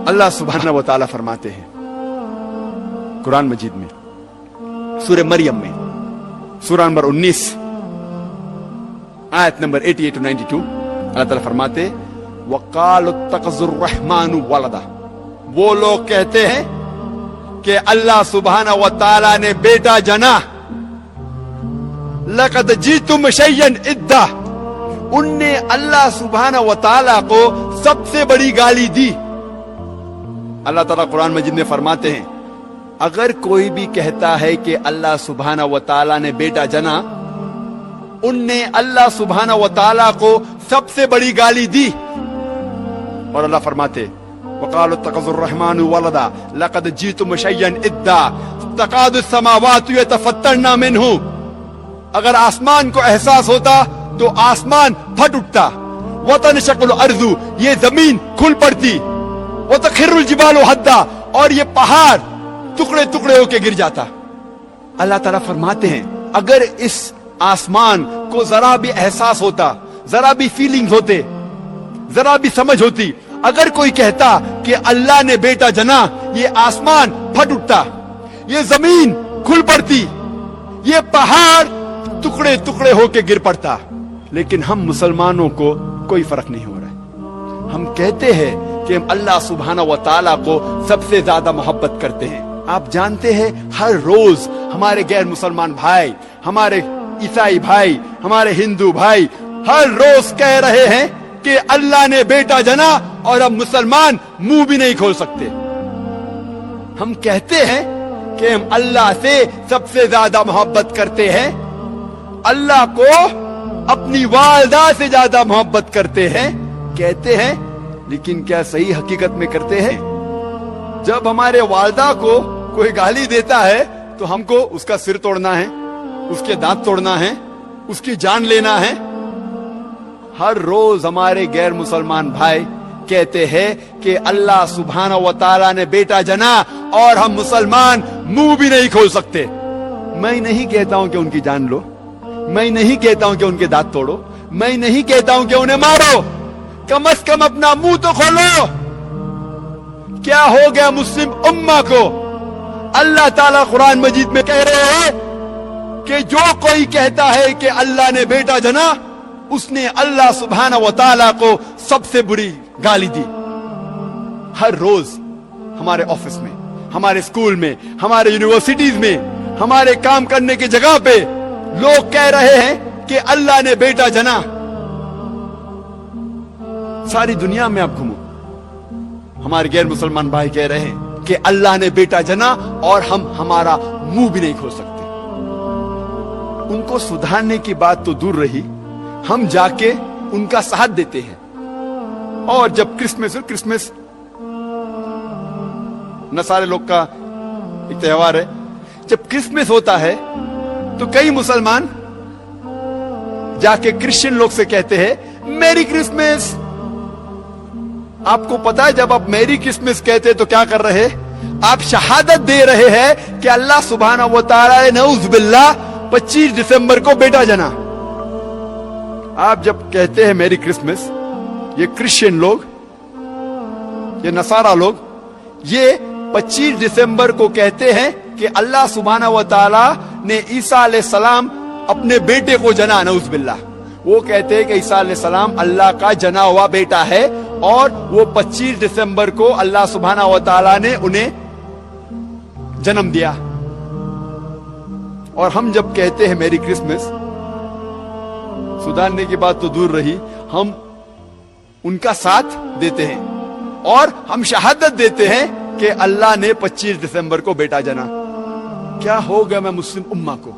اللہ سبحانہ و تعالی فرماتے ہیں قرآن مجید میں سورہ مریم میں سورہ نمبر 19 آیت نمبر 88 to 92 اللہ تعالیٰ فرماتے وَقَالُوا اتَّخَذَ الرَّحْمَنُ وَلَدًا، وہ لوگ کہتے ہیں کہ اللہ سبحانہ و تعالی نے بیٹا جنا. لَقَدْ جِئْتُمْ شَيْئًا إِدًّا، ان نے اللہ سبحانہ و تعالی کو سب سے بڑی گالی دی. اللہ تعالیٰ قرآن مجید میں فرماتے ہیں اگر کوئی بھی کہتا ہے کہ اللہ سبحانہ و تعالی نے بیٹا جنا، ان نے اللہ سبحانہ و تعالی کو سب سے بڑی گالی دی. اور اللہ فرماتے وَقَالُوا اتَّخَذَ الرَّحْمَنُ وَلَدًا لَقَدْ جِئْتُمْ شَيْئًا إِدًّا تَكَادُ السَّمَاوَاتُ يَتَفَطَّرْنَ مِنْهُ، اگر آسمان کو احساس ہوتا تو آسمان پھٹ اٹھتا. وَتَنشَقُّ الْأَرْضُ، یہ زمین کھل پڑتی. وَتَخِرُّ الْجِبَالُ هَدًّا، اور یہ پہاڑ ٹکڑے ٹکڑے ہو کے گر جاتا. اللہ تعالیٰ فرماتے ہیں اگر اس آسمان کو ذرا بھی احساس ہوتا، ذرا بھی فیلنگز ہوتے، ذرا بھی سمجھ ہوتی، اگر کوئی کہتا کہ اللہ نے بیٹا جنا، یہ آسمان پھٹ اٹھتا، یہ زمین کھل پڑتی، یہ پہاڑ ٹکڑے ٹکڑے ہو کے گر پڑتا. لیکن ہم مسلمانوں کو کوئی فرق نہیں ہو رہا ہے. ہم کہتے ہیں کہ ہم اللہ سبحانہ و تعالیٰ کو سب سے زیادہ محبت کرتے ہیں. آپ جانتے ہیں ہر روز ہمارے غیر مسلمان بھائی، ہمارے عیسائی بھائی، ہمارے ہندو بھائی ہر روز کہہ رہے ہیں کہ اللہ نے بیٹا جنا، اور اب مسلمان منہ بھی نہیں کھول سکتے. ہم کہتے ہیں کہ ہم اللہ سے سب سے زیادہ محبت کرتے ہیں، اللہ کو اپنی والدہ سے زیادہ محبت کرتے ہیں کہتے ہیں، لیکن کیا صحیح حقیقت میں کرتے ہیں؟ جب ہمارے والدہ کو کوئی گالی دیتا ہے تو ہم کو اس کا سر توڑنا ہے، اس کے دانت توڑنا ہے، اس کی جان لینا ہے. ہر روز ہمارے غیر مسلمان بھائی کہتے ہیں کہ اللہ سبحانہ و تعالی نے بیٹا جنا، اور ہم مسلمان منہ بھی نہیں کھول سکتے. میں نہیں کہتا ہوں کہ ان کی جان لو، میں نہیں کہتا ہوں کہ ان کے دانت توڑو، میں نہیں کہتا ہوں کہ انہیں مارو، کم از کم اپنا منہ تو کھولو. کیا ہو گیا مسلم امہ کو؟ اللہ تعالیٰ قرآن مجید میں کہہ رہے ہیں کہ جو کوئی کہتا ہے کہ اللہ نے بیٹا جنا، اس نے اللہ سبحانہ و تعالیٰ کو سب سے بری گالی دی. ہر روز ہمارے آفس میں، ہمارے اسکول میں، ہمارے یونیورسٹیز میں، ہمارے کام کرنے کی جگہ پہ لوگ کہہ رہے ہیں کہ اللہ نے بیٹا جنا. ساری دنیا میں آپ گھومو، ہمارے غیر مسلمان بھائی کہہ رہے ہیں کہ اللہ نے بیٹا جنا، اور ہم ہمارا منہ بھی نہیں کھول سکتے. ان کو سدھارنے کی بات تو دور رہی، ہم جا کے ان کا ساتھ دیتے ہیں. اور جب کرسمس نصارے لوگ کا ایک تہوار ہے، جب کرسمس ہوتا ہے تو کئی مسلمان جا کے کرسچن لوگ سے کہتے ہیں میری کرسمس. آپ کو پتا ہے جب آپ میری کرسمس کہتے تو کیا کر رہے؟ آپ شہادت دے رہے ہیں کہ اللہ سبحانہ و تعالی نعوذ باللہ 25 دسمبر کو بیٹا جنا. آپ جب کہتے ہیں میری کرسمس، یہ کرسچن لوگ، یہ نصارہ لوگ، یہ 25 دسمبر کو کہتے ہیں کہ اللہ سبحانہ و تعالی نے عیسیٰ علیہ السلام اپنے بیٹے کو جنا. نعوذ باللہ. وہ کہتے ہیں کہ عیسیٰ علیہ السلام اللہ کا جنا ہوا بیٹا ہے، اور وہ 25 دسمبر کو اللہ سبحانہ و تعالی نے انہیں جنم دیا. اور ہم جب کہتے ہیں میری کرسمس، سدھارنے کی بات تو دور رہی، ہم ان کا ساتھ دیتے ہیں اور ہم شہادت دیتے ہیں کہ اللہ نے 25 دسمبر کو بیٹا جنا. کیا ہو گیا میں مسلم امہ کو؟